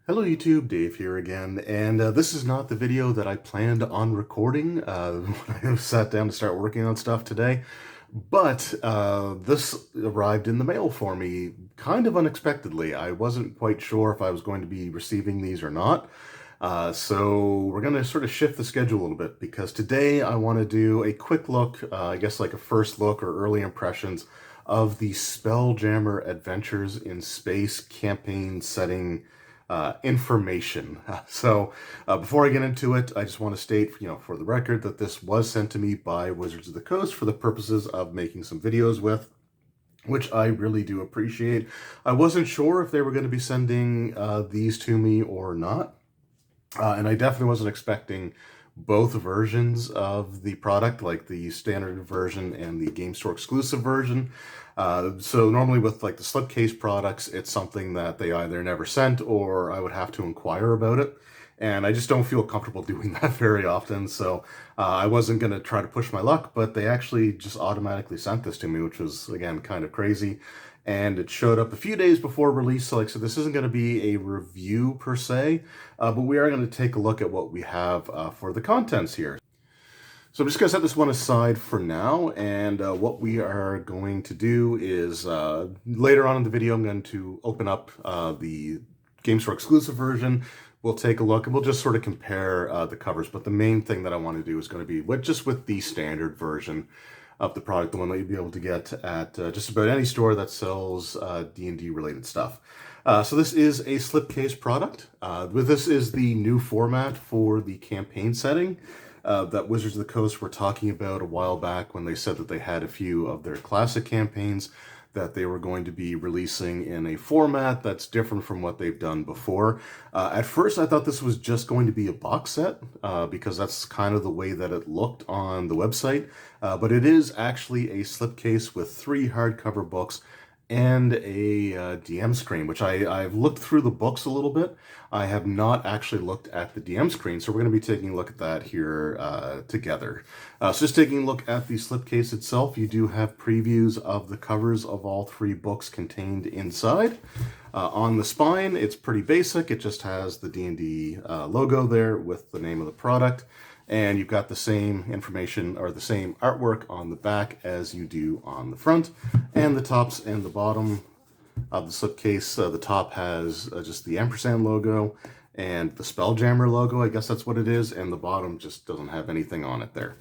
Hello YouTube, Dave here again, and this is not the video that I planned on recording when I sat down to start working on stuff today, but this arrived in the mail for me kind of unexpectedly. I wasn't quite sure if I was going to be receiving these or not, so we're going to sort of shift the schedule a little bit because today I want to do a quick look, I guess like a first look or early impressions of the Spelljammer Adventures in Space campaign setting information. Before I get into it, I just want to state, for the record, that this was sent to me by Wizards of the Coast for the purposes of making some videos with, which I really do appreciate. I wasn't sure if they were going to be sending these to me or not, and I definitely wasn't expecting both versions of the product, like the standard version and the game store exclusive version. So normally with like the slipcase products, it's something that they either never sent or I would have to inquire about it. And I just don't feel comfortable doing that very often. So I wasn't going to try to push my luck, but they actually just automatically sent this to me, which was, again, kind of crazy. And it showed up a few days before release. So, this isn't going to be a review per se, but we are going to take a look at what we have for the contents here. So I'm just going to set this one aside for now, and what we are going to do is later on in the video I'm going to open up the Game Store exclusive version. We'll take a look and we'll just sort of compare the covers, but the main thing that I want to do is going to be just with the standard version of the product, the one that you'll be able to get at just about any store that sells D&D related stuff. So this is a slipcase product. This is the new format for the campaign setting that Wizards of the Coast were talking about a while back when they said that they had a few of their classic campaigns that they were going to be releasing in a format that's different from what they've done before. At first, I thought this was just going to be a box set because that's kind of the way that it looked on the website. But it is actually a slipcase with 3 hardcover books and a DM screen, which I've looked through the books a little bit. I have not actually looked at the DM screen, so we're going to be taking a look at that here together. So just taking a look at the slipcase itself, you do have previews of the covers of all 3 books contained inside. On the spine, it's pretty basic. It just has the D&D logo there with the name of the product. And you've got the same information or the same artwork on the back as you do on the front. And the tops and the bottom of the slipcase, the top has just the ampersand logo and the Spelljammer logo, I guess that's what it is, and the bottom just doesn't have anything on it there.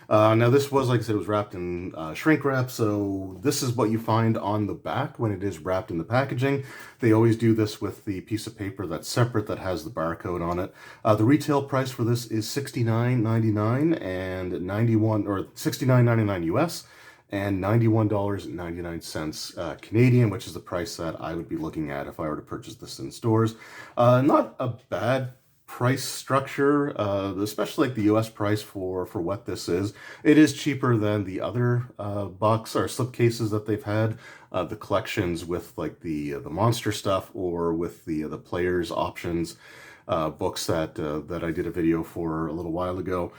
Now this was, like I said, it was wrapped in shrink wrap, so this is what you find on the back when it is wrapped in the packaging. They always do this with the piece of paper that's separate that has the barcode on it. The retail price for this is $69.99 and $69.99 US and $91.99 Canadian, which is the price that I would be looking at if I were to purchase this in stores. Not a bad price structure, especially like the US price for what this is. It is cheaper than the other box or slipcases that they've had, the collections with like the monster stuff or with the players options. Books that I did a video for a little while ago.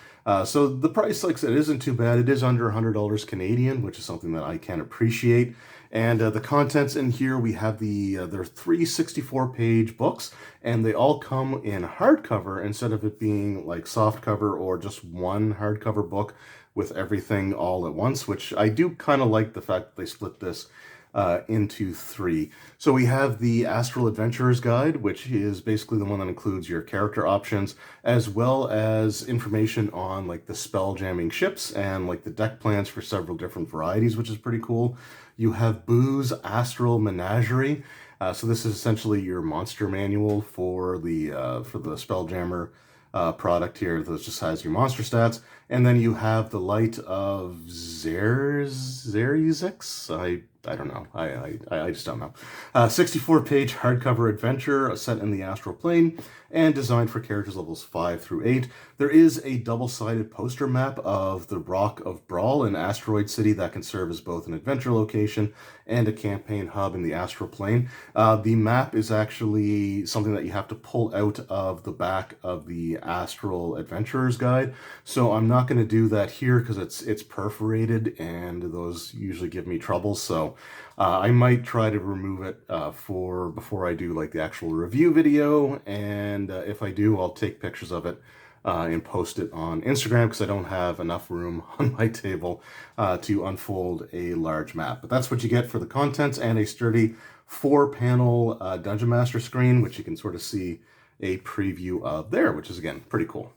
So the price, like I said, isn't too bad. It is under $100 Canadian, which is something that I can appreciate. And the contents in here, we have their 3 64-page books, and they all come in hardcover instead of it being like softcover or just one hardcover book with everything all at once, which I do kind of like the fact that they split this into 3. So we have the Astral Adventurer's Guide, which is basically the one that includes your character options, as well as information on like the spell jamming ships and like the deck plans for several different varieties, which is pretty cool. You have Boo's Astral Menagerie. So this is essentially your monster manual for the Spelljammer product here that just has your monster stats. And then you have the Light of Xaryxis. I don't know. I just don't know. 64-page hardcover adventure set in the astral plane and designed for characters levels 5 through 8. There is a double-sided poster map of the Rock of Brawl in Asteroid City that can serve as both an adventure location and a campaign hub in the astral plane. The map is actually something that you have to pull out of the back of the Astral Adventurer's Guide, so I'm not not going to do that here because it's perforated, and those usually give me trouble. So I might try to remove it for before I do like the actual review video, and if I do, I'll take pictures of it and post it on Instagram because I don't have enough room on my table to unfold a large map. But that's what you get for the contents and a sturdy 4-panel Dungeon Master screen, which you can sort of see a preview of there, which is, again, pretty cool.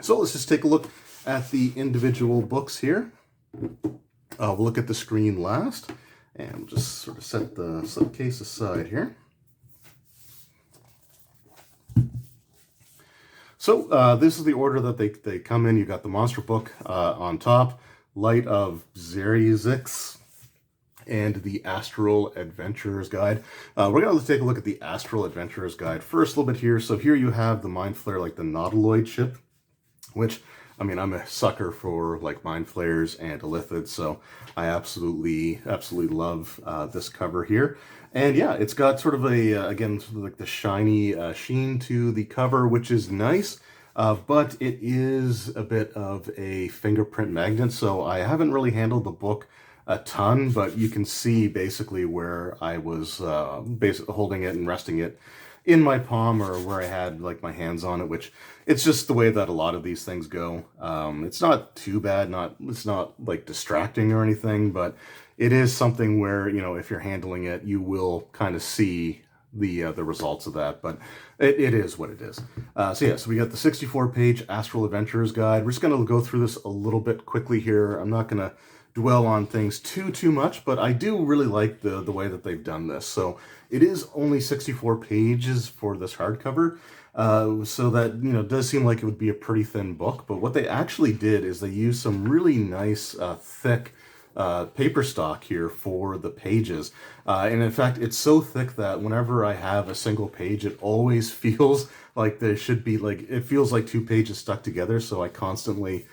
So let's just take a look at the individual books here. We'll look at the screen last, and we'll just sort of set the slipcase aside here. So this is the order that they come in. You got the monster book on top, Light of Xaryxis, and the Astral Adventurer's Guide. We're going to take a look at the Astral Adventurer's Guide first a little bit here. So here you have the Mind Flayer, like the Nautiloid ship, which, I mean, I'm a sucker for like Mind Flayers and Illithids, so I absolutely love this cover here. And yeah, it's got sort of a, again, sort of like the shiny sheen to the cover, which is nice, but it is a bit of a fingerprint magnet, so I haven't really handled the book a ton, but you can see basically where I was basically holding it and resting it in my palm, or where I had like my hands on it, which it's just the way that a lot of these things go. It's not too bad, it's not like distracting or anything, but it is something where, you know, if you're handling it, you will kind of see the results of that, but it is what it is. So yeah, so we got the 64-page Astral Adventurer's Guide. We're just going to go through this a little bit quickly here. I'm not going to dwell on things too much, but I do really like the way that they've done this. So it is only 64 pages for this hardcover, so that, you know, does seem like it would be a pretty thin book. But what they actually did is they used some really nice thick paper stock here for the pages, and in fact it's so thick that whenever I have a single page, it always feels like there should be, like, it feels like 2 pages stuck together. So I constantly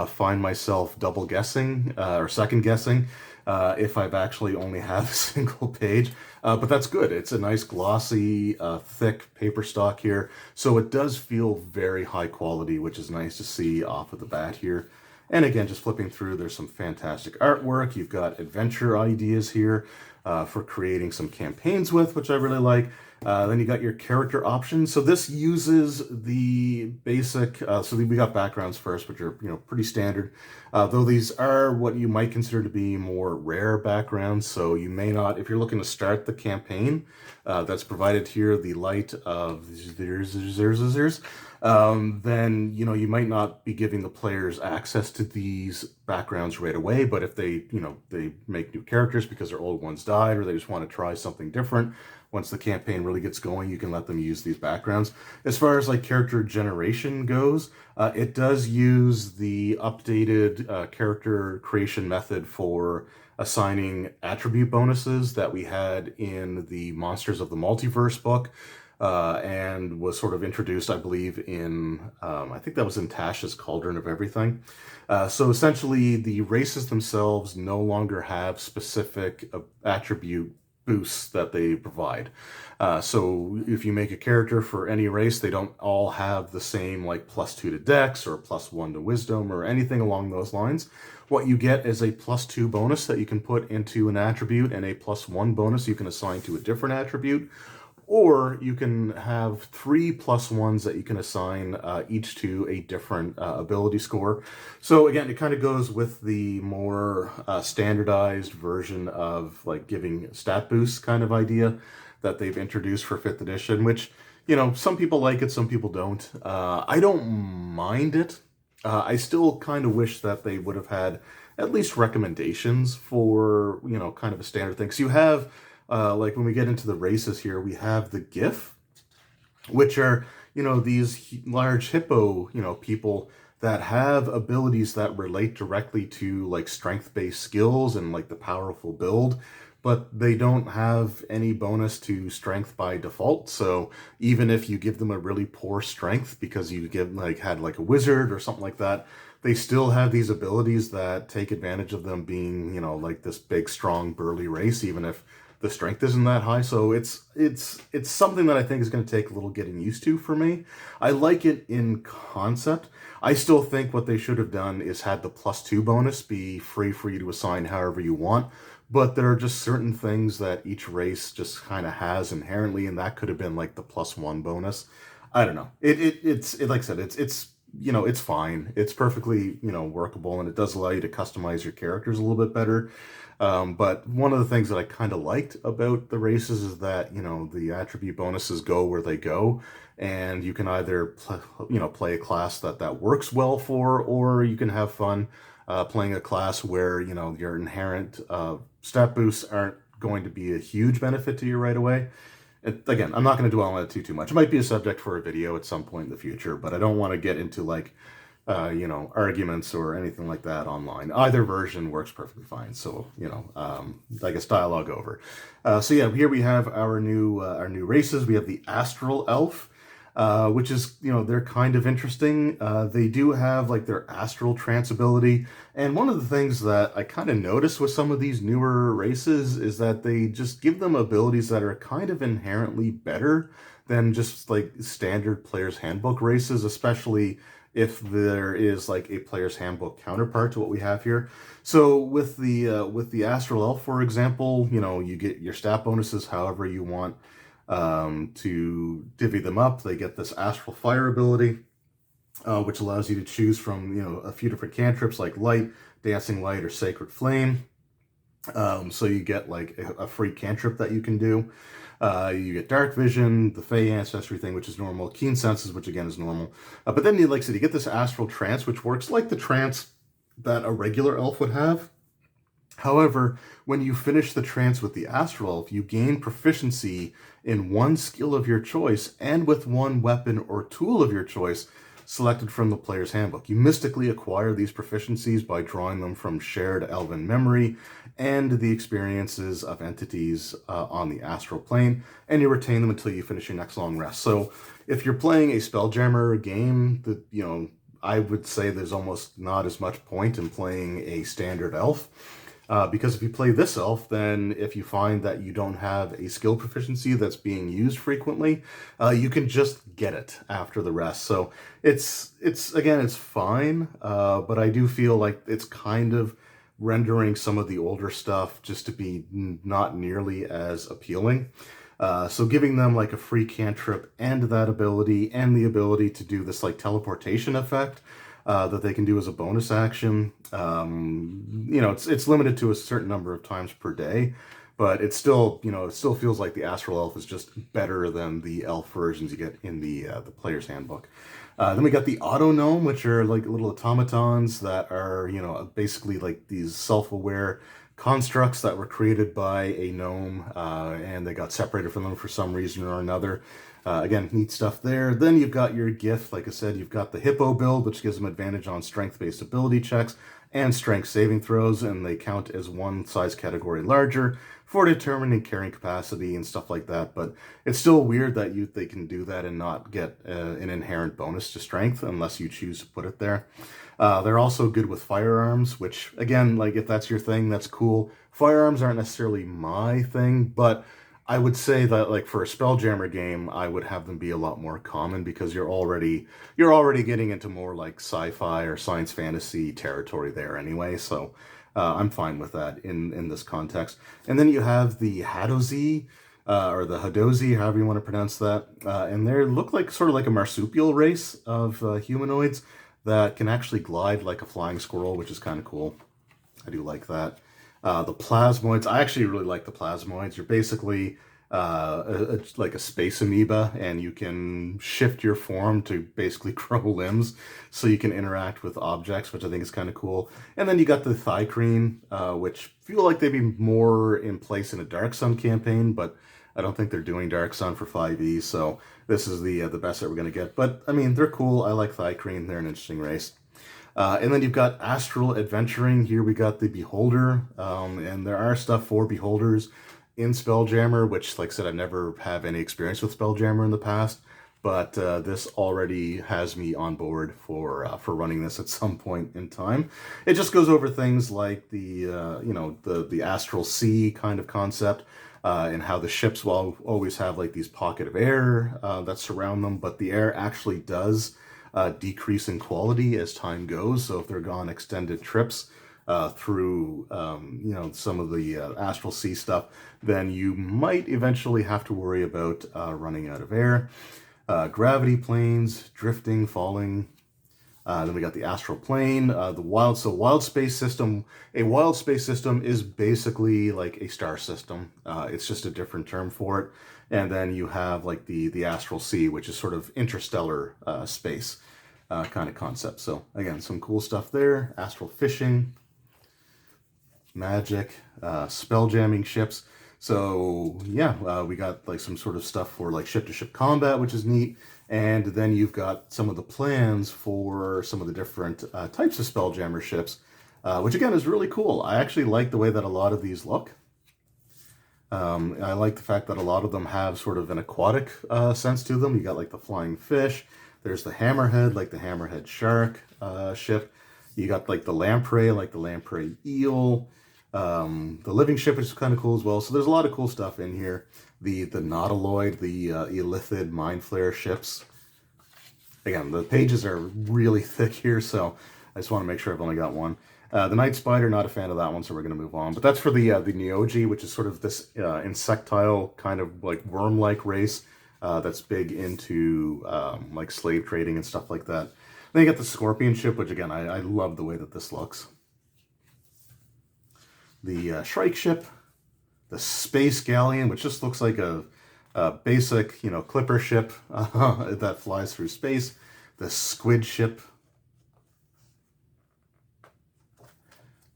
find myself double guessing or second guessing if I've actually only have a single page, but that's good. It's a nice glossy thick paper stock here, so it does feel very high quality, which is nice to see off of the bat here. And again, just flipping through, there's some fantastic artwork. You've got adventure ideas here for creating some campaigns with, which I really like. Then you got your character options. So this uses the basic, so we got backgrounds first, which are, you know, pretty standard. Though these are what you might consider to be more rare backgrounds. So you may not, if you're looking to start the campaign, that's provided here, the Light of Xaryxis, then, you know, you might not be giving the players access to these backgrounds right away, but if they, you know, they make new characters because their old ones died, or they just want to try something different, once the campaign really gets going, you can let them use these backgrounds. As far as like character generation goes, it does use the updated character creation method for assigning attribute bonuses that we had in the Monsters of the Multiverse book. And was sort of introduced, I believe, in, I think that was in Tasha's Cauldron of Everything. So essentially, the races themselves no longer have specific attribute boosts that they provide. So if you make a character for any race, they don't all have the same, like, +2 to Dex or +1 to Wisdom or anything along those lines. What you get is a +2 bonus that you can put into an attribute, and a +1 bonus you can assign to a different attribute. Or you can have 3 +1s that you can assign each to a different ability score. So again, it kind of goes with the more standardized version of like giving stat boosts kind of idea that they've introduced for 5th edition, which, you know, some people like it, some people don't. I don't mind it. I still kind of wish that they would have had at least recommendations for, you know, kind of a standard thing. So you have, like when we get into the races here, we have the GIF, which are, you know, these large hippo, you know, people that have abilities that relate directly to like strength-based skills and like the powerful build, but they don't have any bonus to strength by default. So even if you give them a really poor strength because you give had like a wizard or something like that, they still have these abilities that take advantage of them being, you know, like this big, strong, burly race, even if the strength isn't that high, so it's something that I think is going to take a little getting used to for me. I like it in concept. I still think what they should have done is had the +2 bonus be free for you to assign however you want. But there are just certain things that each race just kind of has inherently, and that could have been like the +1 bonus. I don't know. It's like I said, it's it's fine. It's perfectly workable, and it does allow you to customize your characters a little bit better. But one of the things that I kind of liked about the races is that the attribute bonuses go where they go, and you can either play a class that works well for, or you can have fun playing a class where your inherent stat boosts aren't going to be a huge benefit to you right away. Again, I'm not going to dwell on it too much. It might be a subject for a video at some point in the future, but I don't want to get into like arguments or anything like that online. Either version works perfectly fine. So, I guess dialogue over. So yeah, here we have our new races. We have the Astral Elf, which is, they're kind of interesting. They do have like their astral trance ability. And one of the things that I kind of noticed with some of these newer races is that they just give them abilities that are kind of inherently better than just like standard player's handbook races, especially if there is like a player's handbook counterpart to what we have here. So with the Astral Elf, for example, you get your stat bonuses however you want to divvy them up. They get this Astral Fire ability, which allows you to choose from a few different cantrips like Light, Dancing Light, or Sacred Flame. So you get like a free cantrip that you can do. You get Dark Vision, the Fey Ancestry thing, which is normal, Keen Senses, which again is normal. But then, like I said, you get this Astral Trance, which works like the trance that a regular elf would have. However, when you finish the trance with the Astral Elf, you gain proficiency in one skill of your choice and with one weapon or tool of your choice selected from the player's handbook. You mystically acquire these proficiencies by drawing them from shared elven memory and the experiences of entities on the astral plane, and you retain them until you finish your next long rest. So if you're playing a Spelljammer game, I would say there's almost not as much point in playing a standard elf. Because if you play this elf, then if you find that you don't have a skill proficiency that's being used frequently, you can just get it after the rest. So it's fine, but I do feel like it's kind of rendering some of the older stuff just to be not nearly as appealing. So giving them like a free cantrip and that ability and the ability to do this like teleportation effect that they can do as a bonus action. It's limited to a certain number of times per day, but it still feels like the Astral Elf is just better than the elf versions you get in the player's handbook. Then we got the Auto Gnome, which are like little automatons that are basically like these self-aware constructs that were created by a gnome, and they got separated from them for some reason or another. Again, neat stuff there. Then you've got your gift. Like I said, you've got the Hippo build, which gives them advantage on strength-based ability checks and strength saving throws, and they count as one size category larger for determining carrying capacity and stuff like that. But it's still weird that they can do that and not get an inherent bonus to strength unless you choose to put it there. They're also good with firearms, which, again, like if that's your thing, that's cool. Firearms aren't necessarily my thing, but I would say that like for a Spelljammer game, I would have them be a lot more common because you're already getting into more like sci-fi or science fantasy territory there anyway. So I'm fine with that in this context. And then you have the Hadozi, or the Hadozi, however you want to pronounce that. And they look like sort of like a marsupial race of humanoids that can actually glide like a flying squirrel, which is kind of cool. I do like that. The plasmoids, I actually really like the plasmoids. You're basically like a space amoeba, and you can shift your form to basically grow limbs so you can interact with objects, which I think is kind of cool. And then you got the Thicreen, which feel like they'd be more in place in a Dark Sun campaign, but I don't think they're doing Dark Sun for 5e, so this is the best that we're going to get. But, I mean, they're cool. I like Thicreen. They're an interesting race. And then you've got Astral Adventuring. Here we got the Beholder, and there are stuff for Beholders in Spelljammer, which, like I said, I never have any experience with Spelljammer in the past, but this already has me on board for running this at some point in time. It just goes over things like the Astral Sea kind of concept. and how the ships will always have like these pocket of air that surround them, but the air actually does decrease in quality as time goes. So if they're gone extended trips through, some of the Astral Sea stuff, then you might eventually have to worry about running out of air. Gravity planes, drifting, falling. Then we got the astral plane, the wild space system. A wild space system is basically like a star system. It's just a different term for it. And then you have like the astral sea, which is sort of interstellar space kind of concept. So again, some cool stuff there. Astral fishing, magic, spell jamming ships. So yeah, we got like some sort of stuff for like ship-to-ship combat, which is neat. And then you've got some of the plans for some of the different types of Spelljammer ships, which again is really cool. I actually like the way that a lot of these look. I like the fact that a lot of them have sort of an aquatic sense to them. You got like the flying fish. There's the hammerhead, like the hammerhead shark ship. You got like the lamprey, like the lamprey eel. The living ship is kind of cool as well. So there's a lot of cool stuff in here. The nautiloid, the Illithid mind flare ships. Again, the pages are really thick here, so I just want to make sure I've only got one. The night spider, not a fan of that one, so we're going to move on. But that's for the Neogi, which is sort of this insectile kind of like worm-like race that's big into like slave trading and stuff like that. Then you got the scorpion ship, which again, I love the way that this looks. The Shrike ship, the space galleon, which just looks like a basic, clipper ship that flies through space. The squid ship.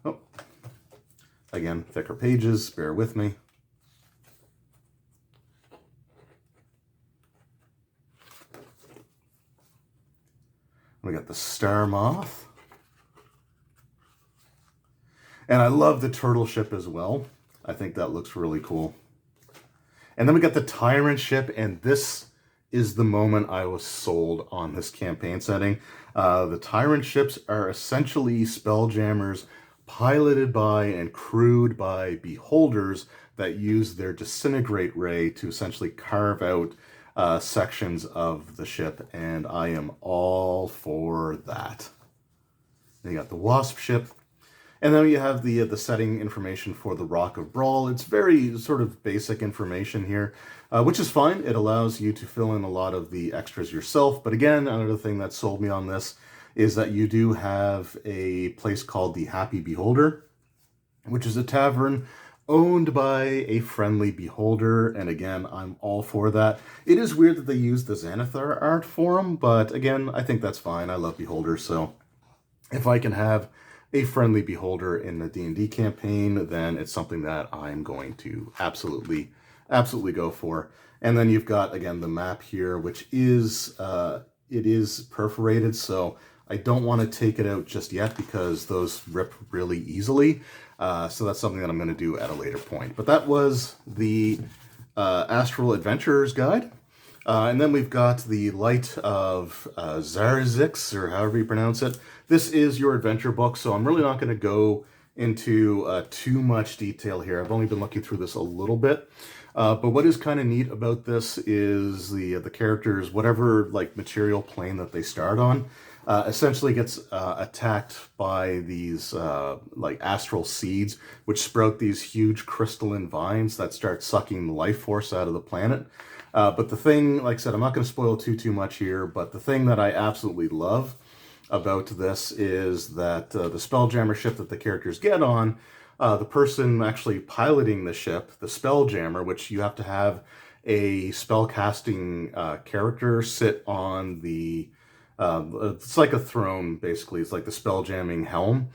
Oh, again, thicker pages, bear with me. We got the star moth. And I love the turtle ship as well. I think that looks really cool. And then we got the tyrant ship, and this is the moment I was sold on this campaign setting. The tyrant ships are essentially spelljammers piloted by and crewed by beholders that use their disintegrate ray to essentially carve out sections of the ship, and I am all for that. Then you got the wasp ship. And then you have the setting information for the Rock of Brawl. It's very sort of basic information here, which is fine. It allows you to fill in a lot of the extras yourself. But again, another thing that sold me on this is that you do have a place called the Happy Beholder, which is a tavern owned by a friendly beholder. And again, I'm all for that. It is weird that they use the Xanathar art for them, but again, I think that's fine. I love beholders, so if I can have a friendly beholder in the D&D campaign, then it's something that I'm going to absolutely go for. And then you've got, again, the map here, which is, it is perforated, so I don't want to take it out just yet because those rip really easily. So that's something that I'm going to do at a later point. But that was the Astral Adventurer's Guide. And then we've got the Light of Xaryxis, or however you pronounce it. This is your adventure book, so I'm really not going to go into too much detail here. I've only been looking through this a little bit. But what is kind of neat about this is the characters, whatever like material plane that they start on, essentially gets attacked by these like astral seeds, which sprout these huge crystalline vines that start sucking the life force out of the planet. But the thing, like I said, I'm not going to spoil too much here, but the thing that I absolutely love about this is that the Spelljammer ship that the characters get on, the person actually piloting the ship, the Spelljammer, which you have to have a spellcasting character sit on the, it's like a throne, basically. It's like the spelljamming helm.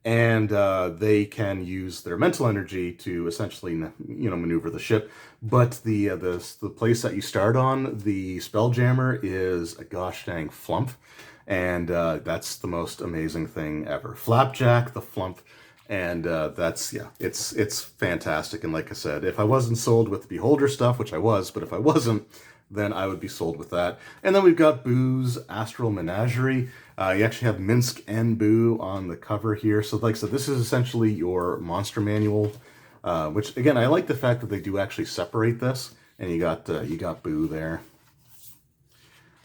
And they can use their mental energy to essentially, maneuver the ship. But the place that you start on, the Spelljammer, is a gosh dang flump. And that's the most amazing thing ever. Flapjack, the flump, and that's, yeah, it's fantastic. And like I said, if I wasn't sold with the Beholder stuff, which I was, but if I wasn't, then I would be sold with that. And then we've got Boo's Astral Menagerie. You actually have Minsk and Boo on the cover here. So like I said, this is essentially your monster manual Which again, I like the fact that they do actually separate this, and you got Boo there.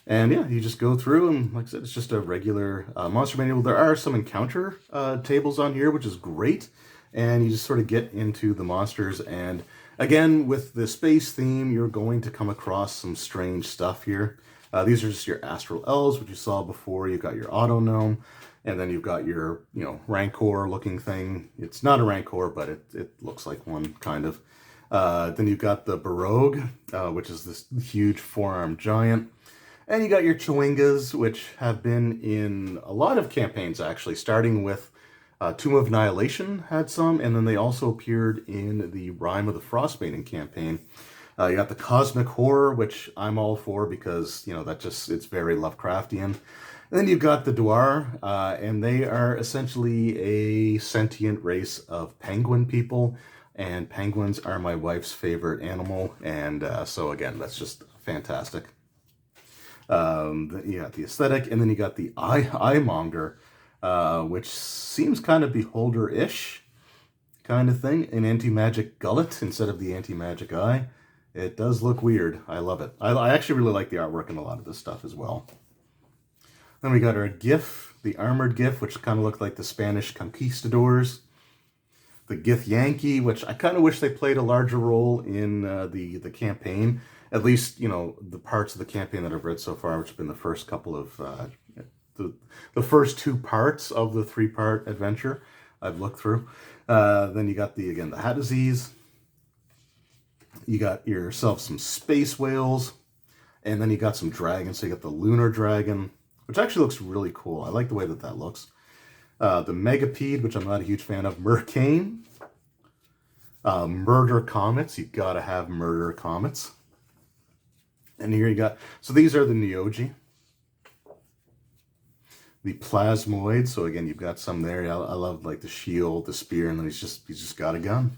And yeah, you just go through, and like I said, it's just a regular monster manual. There are some encounter tables on here, which is great. And you just sort of get into the monsters. And again, with the space theme, you're going to come across some strange stuff here. These are just your Astral elves, which you saw before. You've got your Auto Gnome, and then you've got your, Rancor looking thing. It's not a Rancor, but it looks like one, kind of. Then you've got the Barogue, which is this huge four-armed giant. And you got your Chwingas, which have been in a lot of campaigns, actually, starting with Tomb of Annihilation had some, and then they also appeared in the Rime of the Frostmaiden campaign. You got the Cosmic Horror, which I'm all for because, it's very Lovecraftian. And then you've got the Dwar, and they are essentially a sentient race of penguin people, and penguins are my wife's favorite animal, and so again, that's just fantastic. You got the aesthetic, and then you got the Eyemonger, which seems kind of Beholder-ish kind of thing. An anti-magic gullet instead of the anti-magic eye. It does look weird. I love it. I actually really like the artwork in a lot of this stuff as well. Then we got our Gith, the armored Gith, which kind of looked like the Spanish conquistadors. The Gith Yankee, which I kind of wish they played a larger role in the campaign. At least, the parts of the campaign that I've read so far, which have been the first couple of, the first 2 parts of the 3-part adventure I've looked through. Then you got the Hat Disease. You got yourself some space whales. And then you got some dragons. So you got the Lunar Dragon, which actually looks really cool. I like the way that looks. The Megapede, which I'm not a huge fan of. Mercane. Murder Comets. You gotta have Murder Comets. And here you got, so these are the Neogi. The Plasmoid, so again, you've got some there. I love like the shield, the spear, and then he's just got a gun.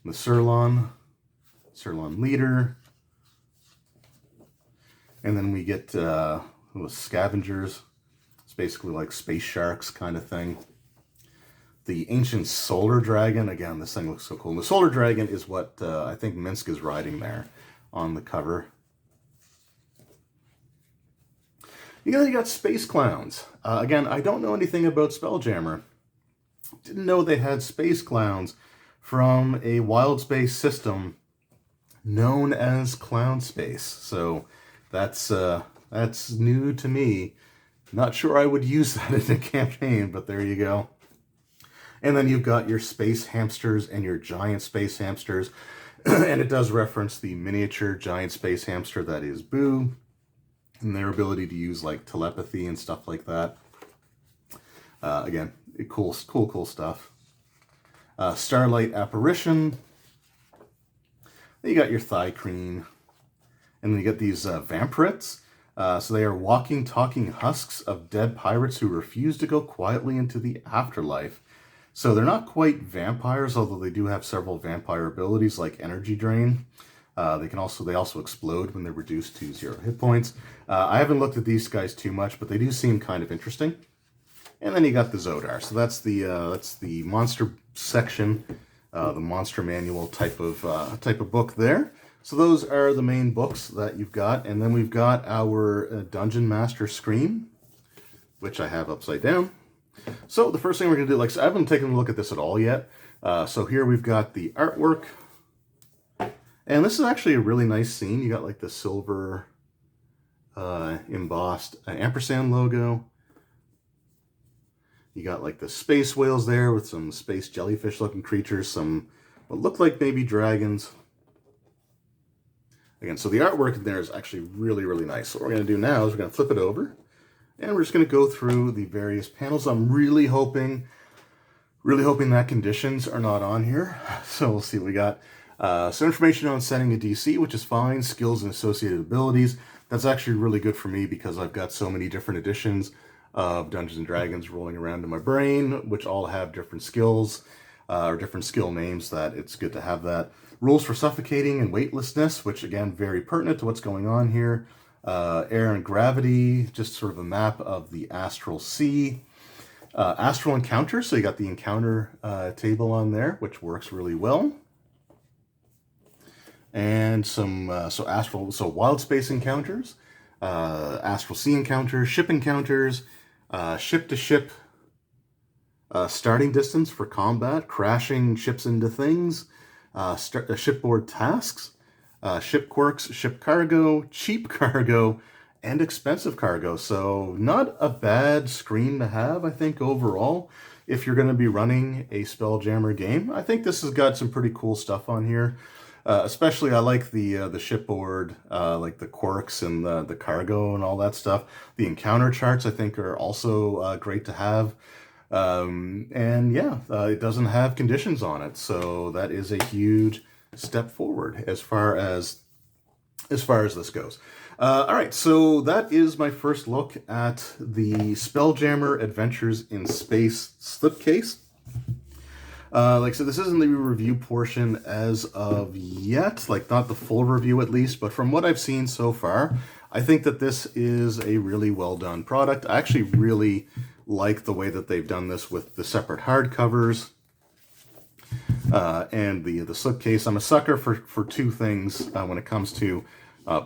The Sirlon Leader. And then we get little scavengers. It's basically like space sharks kind of thing. The Ancient Solar Dragon. Again, this thing looks so cool. And the Solar Dragon is what I think Minsk is riding there on the cover. You got Space Clowns. Again, I don't know anything about Spelljammer. Didn't know they had Space Clowns from a wild space system known as Clown Space. So that's new to me. Not sure I would use that in a campaign, but there you go. And then you've got your space hamsters and your giant space hamsters. And it does reference the miniature giant space hamster that is Boo. And their ability to use like telepathy and stuff like that. Again, cool stuff. Starlight Apparition. Then you got your Thigh-Creen. And then you get these Vampirets. So they are walking, talking husks of dead pirates who refuse to go quietly into the afterlife. So they're not quite vampires, although they do have several vampire abilities like Energy Drain. They also explode when they're reduced to 0 hit points. I haven't looked at these guys too much, but they do seem kind of interesting. And then you got the Zodar. So that's the monster section, the monster manual type of book there. So those are the main books that you've got, and then we've got our Dungeon Master Screen, which I have upside down. So the first thing we're going to do, I haven't taken a look at this at all yet. So here we've got the artwork. And this is actually a really nice scene. You got like the silver embossed ampersand logo. You got like the space whales there with some space jellyfish looking creatures, some what look like maybe dragons. Again, so the artwork in there is actually really, really nice. So what we're going to do now is we're going to flip it over. And we're just going to go through the various panels. I'm really hoping that conditions are not on here. So we'll see what we got. So information on setting a DC, which is fine. Skills and associated abilities. That's actually really good for me because I've got so many different editions of Dungeons & Dragons rolling around in my brain, which all have different skills or different skill names, that it's good to have that. Rules for suffocating and weightlessness, which again, very pertinent to what's going on here. Air and gravity, just sort of a map of the astral sea. Astral Encounter, so you got the encounter table on there, which works really well. And some wild space encounters, astral sea encounters, ship encounters, ship to ship starting distance for combat, crashing ships into things, shipboard tasks, ship quirks, ship cargo, cheap cargo, and expensive cargo. So not a bad screen to have, I think, overall. If you're going to be running a Spelljammer game, I think this has got some pretty cool stuff on here. Especially, I like the shipboard, like the quirks and the cargo and all that stuff. The encounter charts, I think, are also great to have. And yeah, it doesn't have conditions on it, so that is a huge step forward as far as this goes. All right, so that is my first look at the Spelljammer Adventures in Space slipcase. Like I said, this isn't the review portion as of yet, like not the full review at least, but from what I've seen so far, I think that this is a really well done product. I actually really like the way that they've done this with the separate hardcovers and the slipcase. I'm a sucker for two things when it comes to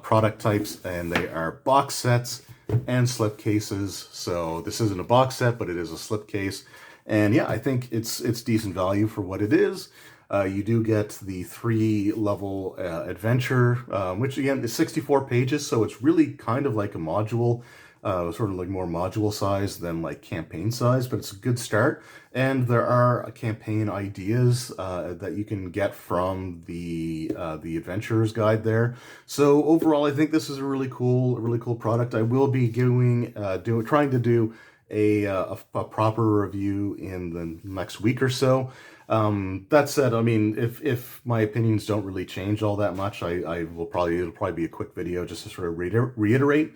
product types, and they are box sets and slipcases. So this isn't a box set, but it is a slipcase. And yeah, I think it's decent value for what it is. You do get the 3-level adventure, which again is 64 pages, so it's really kind of like a module, sort of like more module size than like campaign size, but it's a good start. And there are campaign ideas that you can get from the adventurer's guide there. So overall, I think this is a really cool product. I will be trying to do a proper review in the next week or so. That said, I mean, if my opinions don't really change all that much, it'll probably be a quick video just to sort of reiterate.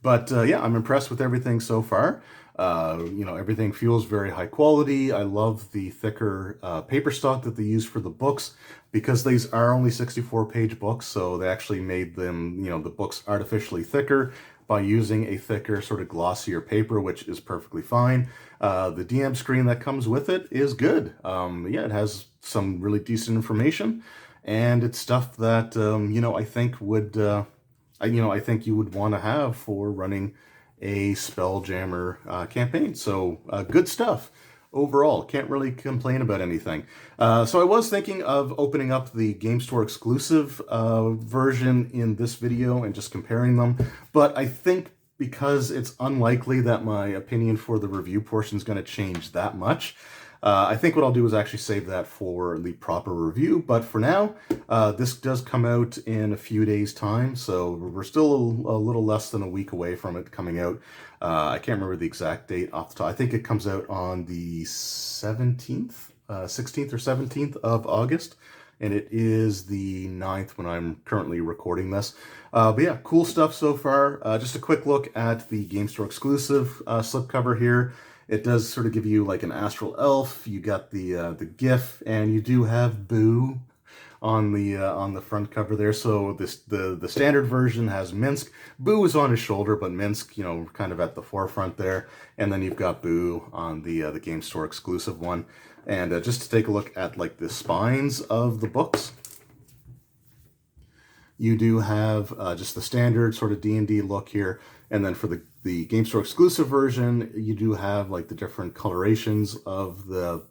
But yeah, I'm impressed with everything so far. You know, everything feels very high quality. I love the thicker paper stock that they use for the books, because these are only 64-page books, so they actually made them, you know, the books artificially thicker by using a thicker, sort of glossier paper, which is perfectly fine. The DM screen that comes with it is good. Yeah, it has some really decent information, and it's stuff that, you know, I think I think you would want to have for running a Spelljammer campaign. So good stuff overall. Can't really complain about anything. So I was thinking of opening up the Game Store exclusive version in this video and just comparing them, but I think because it's unlikely that my opinion for the review portion is going to change that much, I think what I'll do is actually save that for the proper review. But for now, this does come out in a few days' time, so we're still a little less than a week away from it coming out. I can't remember the exact date off the top. I think it comes out on the 16th or 17th of August, and it is the 9th when I'm currently recording this. But yeah, cool stuff so far. Just a quick look at the Game Store exclusive slipcover here. It does sort of give you like an astral elf. You got the GIF, and you do have Boo on the front cover there. So the standard version has Minsk. Boo is on his shoulder, but Minsk, you know, kind of at the forefront there. And then you've got Boo on the Game Store exclusive one. And just to take a look at like the spines of the books, you do have just the standard sort of D&D look here. And then for the Game Store exclusive version, you do have like the different colorations of the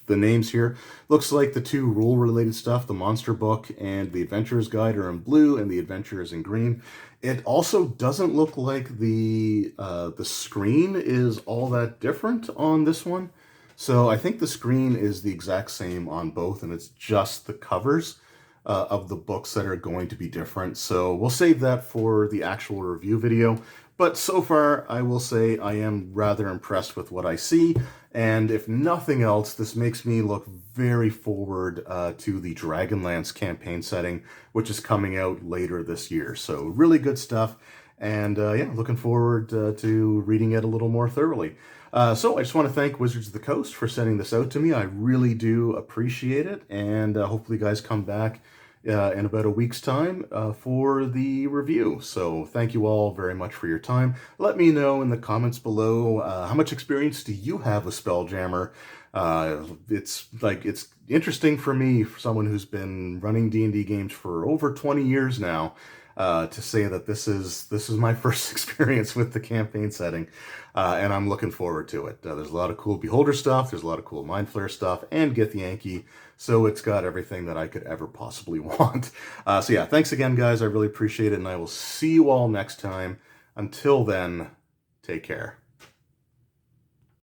names here. Looks like the two rule related stuff, the monster book and the adventurer's guide, are in blue, and the adventure is in green. It also doesn't look like the screen is all that different on this one. So I think the screen is the exact same on both, and it's just the covers of the books that are going to be different. So we'll save that for the actual review video. But so far, I will say I am rather impressed with what I see. And if nothing else, this makes me look very forward to the Dragonlance campaign setting, which is coming out later this year. So really good stuff. And yeah, looking forward to reading it a little more thoroughly. So I just want to thank Wizards of the Coast for sending this out to me. I really do appreciate it. And hopefully you guys come back in about a week's time for the review. So thank you all very much for your time. Let me know in the comments below how much experience do you have with Spelljammer. It's interesting for me, for someone who's been running D&D games for over 20 years now, to say that this is my first experience with the campaign setting, and I'm looking forward to it. There's a lot of cool Beholder stuff, there's a lot of cool Mind Flayer stuff, and Get the Yankee, so it's got everything that I could ever possibly want. So yeah, thanks again, guys. I really appreciate it, and I will see you all next time. Until then, take care.